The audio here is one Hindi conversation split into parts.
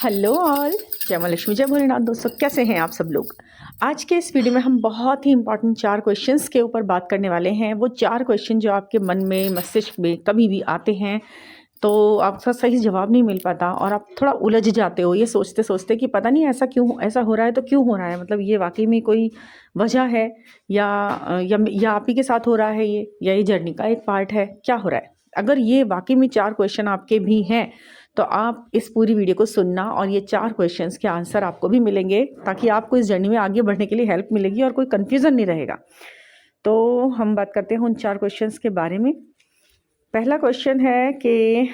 हेलो ऑल, जय मां लक्ष्मी जय भोलेनाथ। दोस्तों कैसे हैं आप सब लोग। आज के इस वीडियो में हम बहुत ही इंपॉर्टेंट 4 क्वेश्चंस के ऊपर बात करने वाले हैं। वो 4 क्वेश्चन जो आपके मन में मस्तिष्क में कभी भी आते हैं तो आपका सही जवाब नहीं मिल पाता और आप थोड़ा उलझ जाते हो ये सोचते सोचते कि पता नहीं ऐसा क्यों ऐसा हो रहा है, तो क्यों हो रहा है, मतलब ये वाकई में कोई वजह है या आप ही के साथ हो रहा है ये जर्नी का एक पार्ट है, क्या हो रहा है। अगर ये वाकई में 4 क्वेश्चन आपके भी हैं तो आप इस पूरी वीडियो को सुनना और ये 4 क्वेश्चंस के आंसर आपको भी मिलेंगे ताकि आपको इस जर्नी में आगे बढ़ने के लिए हेल्प मिलेगी और कोई कंफ्यूजन नहीं रहेगा। तो हम बात करते हैं उन 4 क्वेश्चंस के बारे में। पहला क्वेश्चन है कि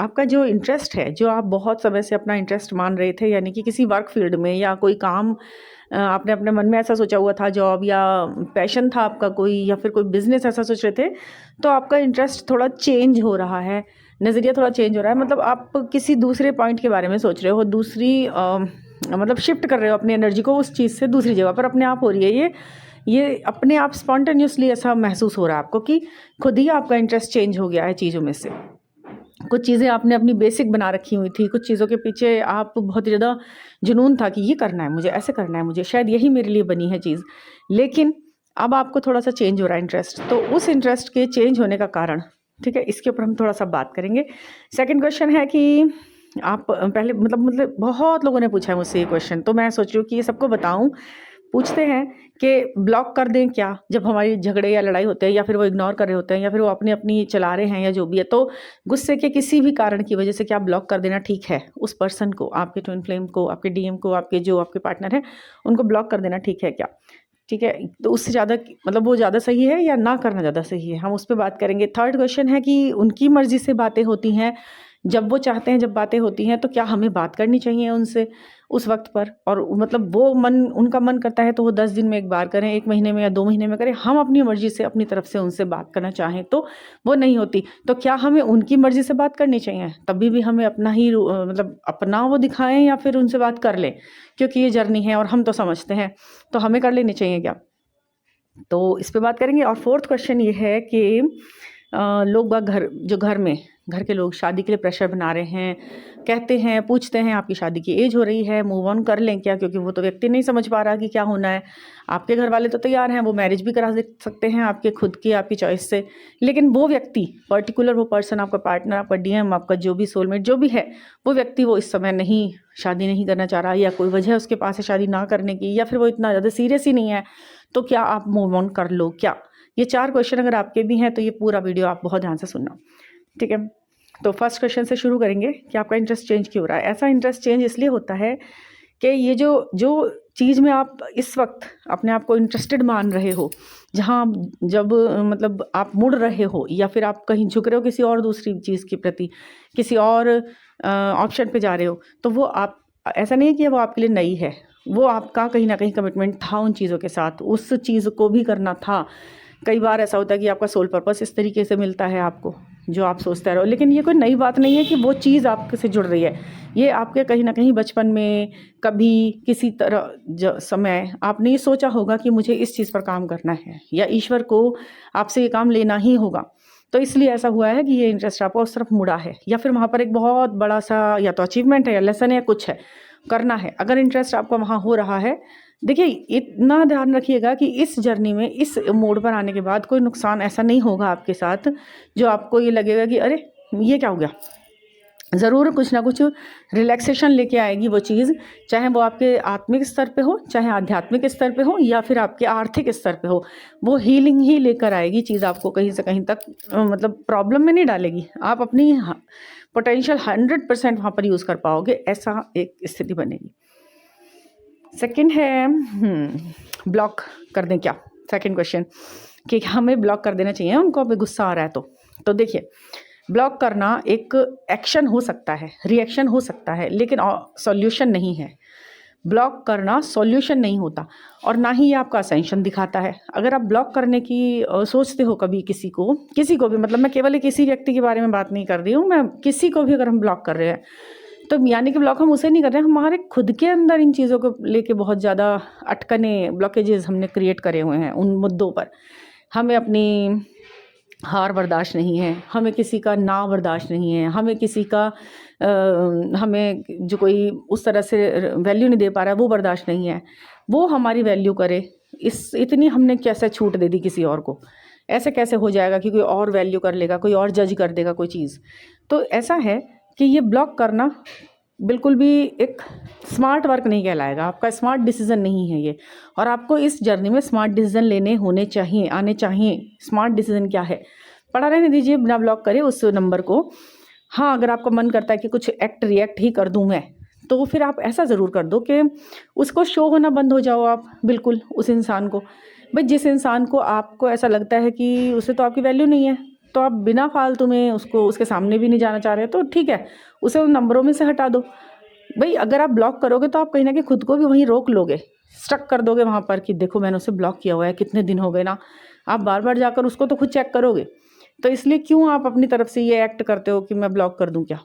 आपका जो इंटरेस्ट है, जो आप बहुत समय से अपना इंटरेस्ट मान रहे थे, यानी कि किसी वर्क फील्ड में या कोई काम आपने अपने मन में ऐसा सोचा हुआ था, जॉब या पैशन था आपका कोई, या फिर कोई बिजनेस ऐसा सोच रहे थे, तो आपका इंटरेस्ट थोड़ा चेंज हो रहा है, नज़रिया थोड़ा चेंज हो रहा है। मतलब आप किसी दूसरे पॉइंट के बारे में सोच रहे हो, मतलब शिफ्ट कर रहे हो अपनी एनर्जी को उस चीज़ से दूसरी जगह पर अपने आप हो रही है। ये अपने आप स्पॉन्टेनियसली ऐसा महसूस हो रहा है आपको कि खुद ही आपका इंटरेस्ट चेंज हो गया है चीज़ों में से। कुछ चीज़ें आपने अपनी बेसिक बना रखी हुई थी, कुछ चीज़ों के पीछे आप बहुत ही ज़्यादा जुनून था कि ये करना है मुझे, ऐसे करना है मुझे, शायद यही मेरे लिए बनी है चीज़। लेकिन अब आपको थोड़ा सा चेंज हो रहा है इंटरेस्ट, तो उस इंटरेस्ट के चेंज होने का कारण, ठीक है, इसके ऊपर हम थोड़ा सा बात करेंगे। सेकंड क्वेश्चन है कि आप पहले मतलब बहुत लोगों ने पूछा है मुझसे ये क्वेश्चन, तो मैं सोच रही हूँ कि ये सबको बताऊँ। पूछते हैं कि ब्लॉक कर दें क्या, जब हमारी झगड़े या लड़ाई होते हैं या फिर वो इग्नोर कर रहे होते हैं या फिर वो अपनी अपनी चला रहे हैं या जो भी है, तो गुस्से के किसी भी कारण की वजह से क्या ब्लॉक कर देना ठीक है उस पर्सन को, आपके ट्विन फ्लेम को, आपके डीएम को, आपके जो आपके पार्टनर हैं उनको ब्लॉक कर देना ठीक है क्या। ठीक है, तो उससे ज़्यादा मतलब वो ज़्यादा सही है या ना करना ज़्यादा सही है, हम उस पर बात करेंगे। थर्ड क्वेश्चन है कि उनकी मर्ज़ी से बातें होती हैं, जब वो चाहते हैं, जब बातें होती हैं तो क्या हमें बात करनी चाहिए उनसे उस वक्त पर, और मतलब वो उनका मन करता है तो वो 10 दिन में एक बार करें, 1 महीने में या 2 महीने में करें, हम अपनी मर्ज़ी से अपनी तरफ से उनसे बात करना चाहें तो वो नहीं होती, तो क्या हमें उनकी मर्ज़ी से बात करनी चाहिए, तभी भी हमें अपना ही मतलब अपना वो दिखाएं या फिर उनसे बात कर लें, क्योंकि ये जर्नी है और हम तो समझते हैं, तो हमें कर लेनी चाहिए क्या। तो इस पे बात करेंगे। और फोर्थ क्वेश्चन ये है कि लोग बाग घर के लोग शादी के लिए प्रेशर बना रहे हैं, कहते हैं, पूछते हैं आपकी शादी की एज हो रही है, मूव ऑन कर लें क्या, क्योंकि वो तो व्यक्ति नहीं समझ पा रहा कि क्या होना है। आपके घर वाले तो तैयार हैं, वो मैरिज भी करा सकते हैं आपके खुद की आपकी चॉइस से, लेकिन वो व्यक्ति पर्टिकुलर, वो पर्सन, आपका पार्टनर, आपका डीएम, आपका जो भी सोलमेट जो भी है, वो व्यक्ति वो इस समय नहीं शादी नहीं करना चाह रहा, या कोई वजह उसके पास है शादी ना करने की, या फिर वो इतना ज़्यादा सीरियस ही नहीं है, तो क्या आप मूव ऑन कर लो क्या। ये 4 क्वेश्चन अगर आपके भी हैं तो ये पूरा वीडियो आप बहुत ध्यान से सुनना, ठीक है। तो फर्स्ट क्वेश्चन से शुरू करेंगे कि आपका इंटरेस्ट चेंज क्यों हो रहा है। ऐसा इंटरेस्ट चेंज इसलिए होता है कि ये जो जो चीज़ में आप इस वक्त अपने आप को इंटरेस्टेड मान रहे हो, जहाँ जब मतलब आप मुड़ रहे हो या फिर आप कहीं झुक रहे हो किसी और दूसरी चीज़ के प्रति, किसी और ऑप्शन पे जा रहे हो, तो वो आप, ऐसा नहीं है कि वो आपके लिए नई है, वो आपका कहीं ना कहीं कमिटमेंट था उन चीज़ों के साथ, उस चीज़ को भी करना था। कई बार ऐसा होता है कि आपका सोल पर्पस इस तरीके से मिलता है आपको, जो आप सोचते रहो, लेकिन ये कोई नई बात नहीं है कि वो चीज़ आपके से जुड़ रही है। ये आपके कहीं ना कहीं बचपन में कभी किसी तरह समय आपने ये सोचा होगा कि मुझे इस चीज़ पर काम करना है, या ईश्वर को आपसे ये काम लेना ही होगा, तो इसलिए ऐसा हुआ है कि ये इंटरेस्ट आपको उस तरफ मुड़ा है, या फिर वहाँ पर एक बहुत बड़ा सा या तो अचीवमेंट है या लेसन है या कुछ है, करना है। अगर इंटरेस्ट आपका वहाँ हो रहा है, देखिए इतना ध्यान रखिएगा कि इस जर्नी में, इस मोड पर आने के बाद कोई नुकसान ऐसा नहीं होगा आपके साथ जो आपको ये लगेगा कि अरे ये क्या हो गया। ज़रूर कुछ ना कुछ रिलैक्सेशन लेके आएगी वो चीज़, चाहे वो आपके आत्मिक स्तर पे हो, चाहे आध्यात्मिक स्तर पे हो, या फिर आपके आर्थिक स्तर पे हो, वो हीलिंग ही लेकर आएगी चीज़, आपको कहीं से कहीं तक मतलब प्रॉब्लम में नहीं डालेगी। आप अपनी पोटेंशियल 100% वहाँ पर यूज़ कर पाओगे, ऐसा एक स्थिति बनेगी। सेकंड है ब्लॉक कर दें क्या। सेकंड क्वेश्चन कि हमें ब्लॉक कर देना चाहिए उनको, अभी गुस्सा आ रहा है तो देखिए, ब्लॉक करना एक एक्शन हो सकता है, रिएक्शन हो सकता है, लेकिन सॉल्यूशन नहीं है। ब्लॉक करना सॉल्यूशन नहीं होता, और ना ही ये आपका असेंशन दिखाता है। अगर आप ब्लॉक करने की सोचते हो कभी किसी को भी, मतलब मैं केवल एक किसी व्यक्ति के बारे में बात नहीं कर रही हूँ, मैं किसी को भी अगर हम ब्लॉक कर रहे हैं, तो यानी कि ब्लॉक हम उसे नहीं कर रहे हैं, हमारे खुद के अंदर इन चीज़ों को लेके बहुत ज़्यादा अटकने, ब्लॉकेजेस हमने क्रिएट करे हुए हैं उन मुद्दों पर। हमें अपनी हार बर्दाश्त नहीं है, हमें किसी का ना बर्दाश्त नहीं है, हमें किसी का हमें जो कोई उस तरह से वैल्यू नहीं दे पा रहा है, वो बर्दाश्त नहीं है। वो हमारी वैल्यू करे, इस इतनी हमने कैसे छूट दे दी किसी और को? ऐसे कैसे हो जाएगा कि कोई और वैल्यू कर लेगा, कोई और जज कर देगा कोई चीज़? तो ऐसा है कि ये ब्लॉक करना बिल्कुल भी एक स्मार्ट वर्क नहीं कहलाएगा, आपका स्मार्ट डिसीजन नहीं है ये। और आपको इस जर्नी में स्मार्ट डिसीजन लेने होने चाहिए, आने चाहिए। स्मार्ट डिसीजन क्या है? पड़ा रहने दीजिए, बिना ब्लॉक करे उस नंबर को। हाँ, अगर आपका मन करता है कि कुछ एक्ट रिएक्ट ही कर दूँ मैं, तो फिर आप ऐसा ज़रूर कर दो कि उसको शो होना बंद हो जाओ आप बिल्कुल उस इंसान को। भाई जिस इंसान को आपको ऐसा लगता है कि उसे तो आपकी वैल्यू नहीं है, तो आप बिना फालतू में उसको उसके सामने भी नहीं जाना चाह रहे, तो ठीक है, उसे उन नंबरों में से हटा दो। भाई अगर आप ब्लॉक करोगे तो आप कहीं ना कहीं खुद को भी वहीं रोक लोगे, स्टक कर दोगे वहाँ पर कि देखो मैंने उसे ब्लॉक किया हुआ है, कितने दिन हो गए ना। आप बार बार जाकर उसको तो खुद चेक करोगे। तो इसलिए क्यों आप अपनी तरफ से ये एक्ट करते हो कि मैं ब्लॉक कर दूं क्या?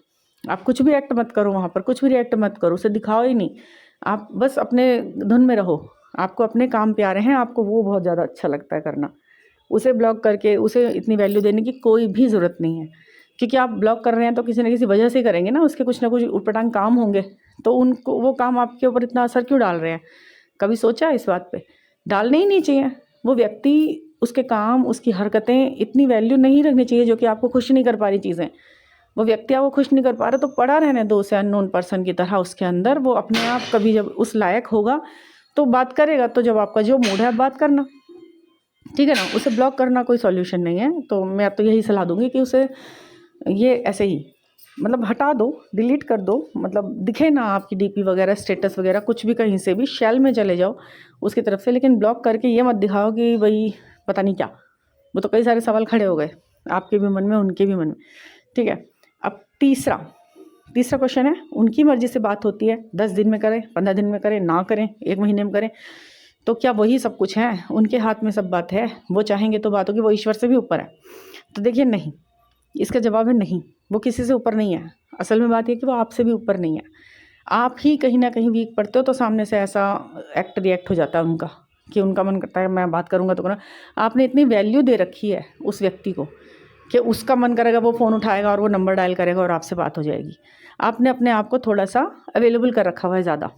आप कुछ भी एक्ट मत करो, वहाँ पर कुछ भी रिएक्ट मत करो, उसे दिखाओ ही नहीं। आप बस अपने धुन में रहो। आपको अपने काम प्यारे हैं, आपको वो बहुत ज़्यादा अच्छा लगता है करना। उसे ब्लॉक करके उसे इतनी वैल्यू देने की कोई भी ज़रूरत नहीं है, क्योंकि आप ब्लॉक कर रहे हैं तो किसी न किसी वजह से करेंगे ना, उसके कुछ ना कुछ उटपटांग काम होंगे। तो उनको वो काम आपके ऊपर इतना असर क्यों डाल रहे हैं? कभी सोचा इस बात पे? डालने ही नहीं चाहिए। वो व्यक्ति, उसके काम, उसकी हरकतें इतनी वैल्यू नहीं रखनी चाहिए जो कि आपको खुश नहीं कर पा रही चीज़ें। वो व्यक्ति आपको खुश नहीं कर पा रहा तो पड़ा रहने दो उसे अननोन पर्सन की तरह उसके अंदर। वो अपने आप कभी जब उस लायक होगा तो बात करेगा, तो जब आपका जो मूड है आप बात करना, ठीक है ना। उसे ब्लॉक करना कोई सॉल्यूशन नहीं है। तो मैं तो यही सलाह दूंगी कि उसे ये ऐसे ही मतलब हटा दो, डिलीट कर दो। मतलब दिखे ना आपकी डीपी वगैरह, स्टेटस वगैरह, कुछ भी कहीं से भी शेल में चले जाओ उसकी तरफ से, लेकिन ब्लॉक करके ये मत दिखाओ कि भाई पता नहीं क्या। वो तो कई सारे सवाल खड़े हो गए आपके भी मन में, उनके भी मन में, ठीक है। अब तीसरा क्वेश्चन है, उनकी मर्जी से बात होती है, 10 दिन में करें, 15 दिन में करें, ना करें, 1 महीने में करें, तो क्या वही सब कुछ है? उनके हाथ में सब बात है, वो चाहेंगे तो बात होगी। वो ईश्वर से भी ऊपर है? तो देखिए नहीं, इसका जवाब है नहीं। वो किसी से ऊपर नहीं है। असल में बात यह कि वो आपसे भी ऊपर नहीं है। आप ही कहीं ना कहीं वीक पड़ते हो, तो सामने से ऐसा एक्ट रिएक्ट हो जाता है उनका कि उनका मन करता है मैं बात करूँगा तो करूँगा। आपने इतनी वैल्यू दे रखी है उस व्यक्ति को कि उसका मन करेगा वो फ़ोन उठाएगा और वो नंबर डायल करेगा और आपसे बात हो जाएगी। आपने अपने आप को थोड़ा सा अवेलेबल कर रखा हुआ है ज़्यादा।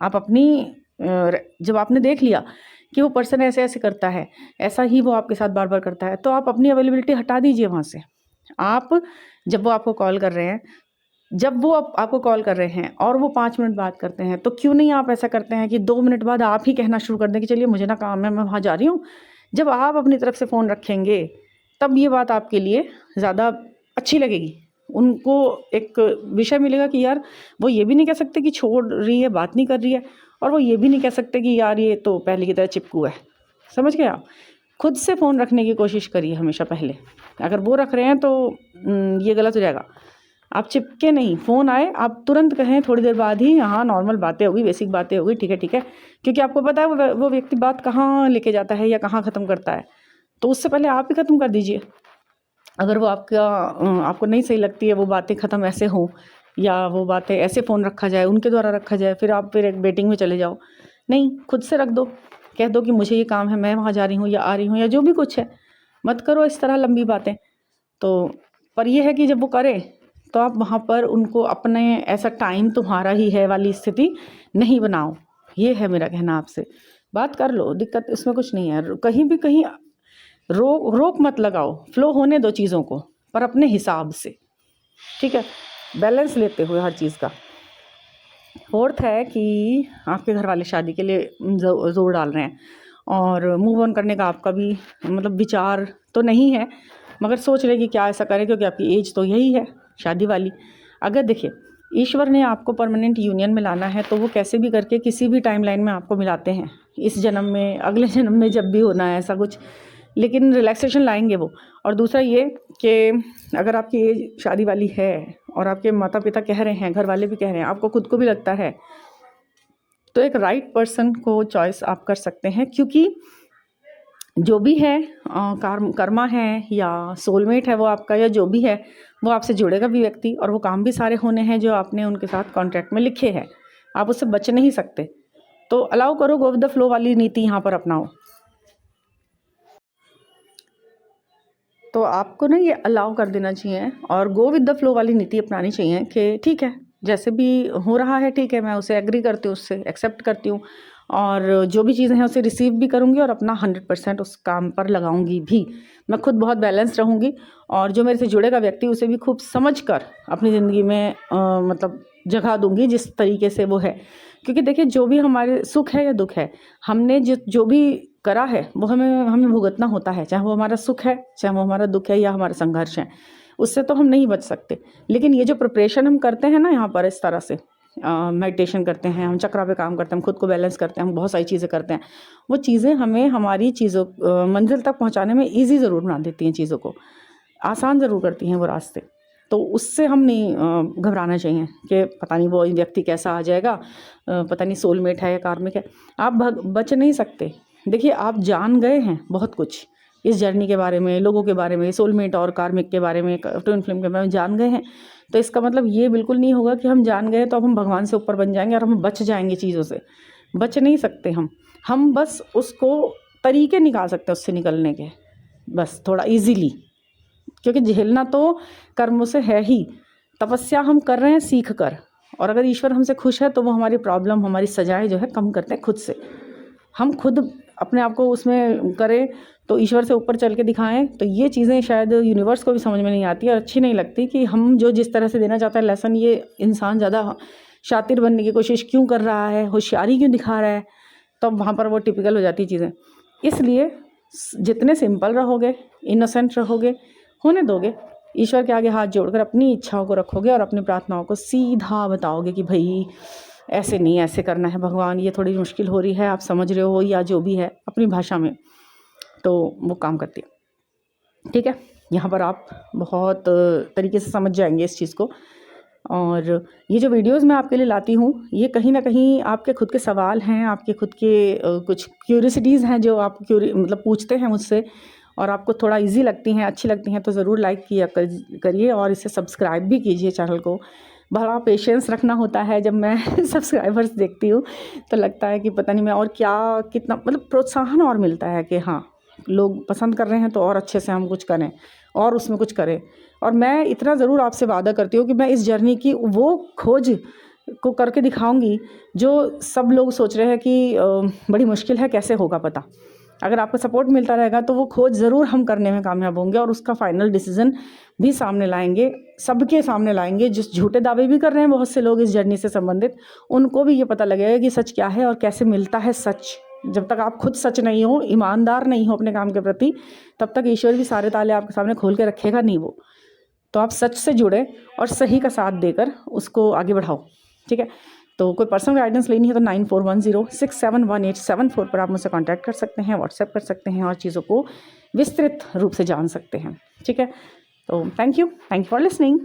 आप अपनी जब आपने देख लिया कि वो पर्सन ऐसे ऐसे करता है, ऐसा ही वो आपके साथ बार बार करता है, तो आप अपनी अवेलेबिलिटी हटा दीजिए वहाँ से। आप जब वो आपको कॉल कर रहे हैं, जब वो आपको कॉल कर रहे हैं और वो 5 मिनट बात करते हैं, तो क्यों नहीं आप ऐसा करते हैं कि 2 मिनट बाद आप ही कहना शुरू कर दें कि चलिए मुझे ना काम है, मैं वहाँ जा रही हूँ। जब आप अपनी तरफ से फ़ोन रखेंगे तब ये बात आपके लिए ज़्यादा अच्छी लगेगी। उनको एक विषय मिलेगा कि यार वो ये भी नहीं कह सकते कि छोड़ रही है, बात नहीं कर रही है, और वो ये भी नहीं कह सकते कि यार ये तो पहले की तरह चिपकू है। समझ गए आप? खुद से फ़ोन रखने की कोशिश करिए हमेशा पहले। अगर वो रख रहे हैं तो ये गलत हो जाएगा। आप चिपके नहीं, फ़ोन आए आप तुरंत कहें थोड़ी देर बाद ही, हाँ नॉर्मल बातें होगी, बेसिक बातें होगी, ठीक है ठीक है, क्योंकि आपको पता है वो व्यक्ति बात कहाँ लेके जाता है या कहाँ ख़त्म करता है। तो उससे पहले आप ही ख़त्म कर दीजिए। अगर वो आपको नहीं सही लगती है वो बातें ख़त्म ऐसे हों, या वो बातें ऐसे फ़ोन रखा जाए, उनके द्वारा रखा जाए, फिर आप एक वेटिंग में चले जाओ। नहीं, खुद से रख दो, कह दो कि मुझे ये काम है, मैं वहाँ जा रही हूँ या आ रही हूँ या जो भी कुछ है। मत करो इस तरह लंबी बातें। तो पर यह है कि जब वो करें तो आप वहाँ पर उनको अपने ऐसा टाइम तुम्हारा ही है वाली स्थिति नहीं बनाओ। ये है मेरा कहना आपसे। बात कर लो, दिक्कत इसमें कुछ नहीं है। कहीं भी कहीं रोक मत लगाओ, फ्लो होने दो चीज़ों को, पर अपने हिसाब से, ठीक है, बैलेंस लेते हुए हर चीज़ का। फोर्थ है कि आपके घर वाले शादी के लिए ज़ोर डाल रहे हैं और मूव ऑन करने का आपका भी मतलब विचार तो नहीं है, मगर सोच रहे कि क्या ऐसा करें, क्योंकि आपकी एज तो यही है शादी वाली। अगर देखिए ईश्वर ने आपको परमानेंट यूनियन में लाना है तो वो कैसे भी करके किसी भी टाइमलाइन में आपको मिलाते हैं, इस जन्म में, अगले जन्म में, जब भी होना है ऐसा कुछ, लेकिन रिलैक्सेशन लाएंगे वो। और दूसरा ये कि अगर आपकी एज शादी वाली है और आपके माता पिता कह रहे हैं, घर वाले भी कह रहे हैं, आपको खुद को भी लगता है, तो एक राइट पर्सन को चॉइस आप कर सकते हैं। क्योंकि जो भी है कर्मा है या सोलमेट है वो आपका, या जो भी है वो आपसे जुड़ेगा भी व्यक्ति, और वो काम भी सारे होने हैं जो आपने उनके साथ कॉन्ट्रैक्ट में लिखे हैं। आप उससे बच नहीं सकते। तो अलाउ करो, गो विद द फ्लो वाली नीति यहाँ पर अपनाओ। तो आपको ना ये अलाउ कर देना चाहिए और गो विद द फ्लो वाली नीति अपनानी चाहिए कि ठीक है, जैसे भी हो रहा है ठीक है, मैं उसे एग्री करती हूँ, उससे एक्सेप्ट करती हूँ और जो भी चीज़ें हैं उसे रिसीव भी करूँगी और अपना 100% उस काम पर लगाऊंगी भी। मैं खुद बहुत बैलेंस रहूँगी और जो मेरे से जुड़ेगा व्यक्ति उसे भी खूब समझ कर अपनी ज़िंदगी में मतलब जगह दूंगी जिस तरीके से वो है। क्योंकि देखिए, जो भी हमारे सुख है या दुख है, हमने जो भी करा है वो हमें भुगतना होता है, चाहे वो हमारा सुख है, चाहे वो हमारा दुख है या हमारा संघर्ष है, उससे तो हम नहीं बच सकते। लेकिन ये जो प्रिपरेशन हम करते हैं ना यहाँ पर इस तरह से, मेडिटेशन करते हैं हम, चक्रा पे काम करते हैं, हम खुद को बैलेंस करते हैं, हम बहुत सारी चीज़ें करते हैं, वो चीज़ें हमें हमारी चीज़ों मंजिल तक पहुँचाने में ईजी ज़रूर बना देती हैं, चीज़ों को आसान ज़रूर करती हैं वो रास्ते। तो उससे हम नहीं घबराना चाहिए कि पता नहीं वो व्यक्ति कैसा आ जाएगा, पता नहीं सोलमेट है या कार्मिक है। आप बच नहीं सकते। देखिए, आप जान गए हैं बहुत कुछ इस जर्नी के बारे में, लोगों के बारे में, सोलमेट और कार्मिक के बारे में, ट्विन फ्लेम के बारे में जान गए हैं। तो इसका मतलब ये बिल्कुल नहीं होगा कि हम जान गए तो अब हम भगवान से ऊपर बन जाएंगे और हम बच जाएंगे चीज़ों से। बच नहीं सकते हम बस उसको तरीके निकाल सकते हैं उससे निकलने के, बस थोड़ा ईजीली। क्योंकि झेलना तो कर्मों से है ही, तपस्या हम कर रहे हैं सीख कर, और अगर ईश्वर हमसे खुश है तो वो हमारी प्रॉब्लम, हमारी सजाएं जो है कम करते हैं खुद से। हम खुद अपने आप को उसमें करें तो ईश्वर से ऊपर चल के दिखाएं, तो ये चीज़ें शायद यूनिवर्स को भी समझ में नहीं आती और अच्छी नहीं लगती कि हम जो जिस तरह से देना चाहता है लेसन, ये इंसान ज़्यादा शातिर बनने की कोशिश क्यों कर रहा है, होशियारी क्यों दिखा रहा है, तब वहाँ पर वो टिपिकल हो जाती चीज़ें। इसलिए जितने सिंपल रहोगे, इनोसेंट रहोगे, होने दोगे, ईश्वर के आगे हाथ जोड़कर अपनी इच्छाओं को रखोगे और अपनी प्रार्थनाओं को सीधा बताओगे कि भाई ऐसे नहीं, ऐसे करना है भगवान, ये थोड़ी मुश्किल हो रही है, आप समझ रहे हो, या जो भी है अपनी भाषा में, तो वो काम करती है। ठीक है, यहाँ पर आप बहुत तरीके से समझ जाएंगे इस चीज़ को। और ये जो वीडियोस मैं आपके लिए लाती हूँ, ये कहीं ना कहीं आपके खुद के सवाल हैं, आपके खुद के कुछ क्यूरियसिटीज़ हैं जो आप मतलब पूछते हैं मुझसे और आपको थोड़ा इजी लगती हैं, अच्छी लगती हैं, तो ज़रूर लाइक किया करिए और इसे सब्सक्राइब भी कीजिए चैनल को। बड़ा पेशेंस रखना होता है जब मैं सब्सक्राइबर्स देखती हूँ तो लगता है कि पता नहीं मैं और क्या कितना मतलब प्रोत्साहन और मिलता है कि हाँ, लोग पसंद कर रहे हैं तो और अच्छे से हम कुछ करें और उसमें कुछ करें। और मैं इतना ज़रूर आपसे वादा करती हूँ कि मैं इस जर्नी की वो खोज को करके दिखाऊंगी जो सब लोग सोच रहे हैं कि बड़ी मुश्किल है, कैसे होगा पता। अगर आपका सपोर्ट मिलता रहेगा तो वो खोज ज़रूर हम करने में कामयाब होंगे और उसका फाइनल डिसीजन भी सामने लाएंगे, सबके सामने लाएंगे। जिस झूठे दावे भी कर रहे हैं बहुत से लोग इस जर्नी से संबंधित, उनको भी ये पता लगेगा कि सच क्या है और कैसे मिलता है सच। जब तक आप खुद सच नहीं हो, ईमानदार नहीं हो अपने काम के प्रति, तब तक ईश्वर भी सारे ताले आपके सामने खोल के रखेगा नहीं वो। तो आप सच से जुड़े और सही का साथ देकर उसको आगे बढ़ाओ। ठीक है, तो कोई पर्सनल गाइडेंस लेनी है तो 9410671874 पर आप मुझसे कांटेक्ट कर सकते हैं, व्हाट्सएप कर सकते हैं और चीज़ों को विस्तृत रूप से जान सकते हैं। ठीक है, तो थैंक यू फॉर लिसनिंग।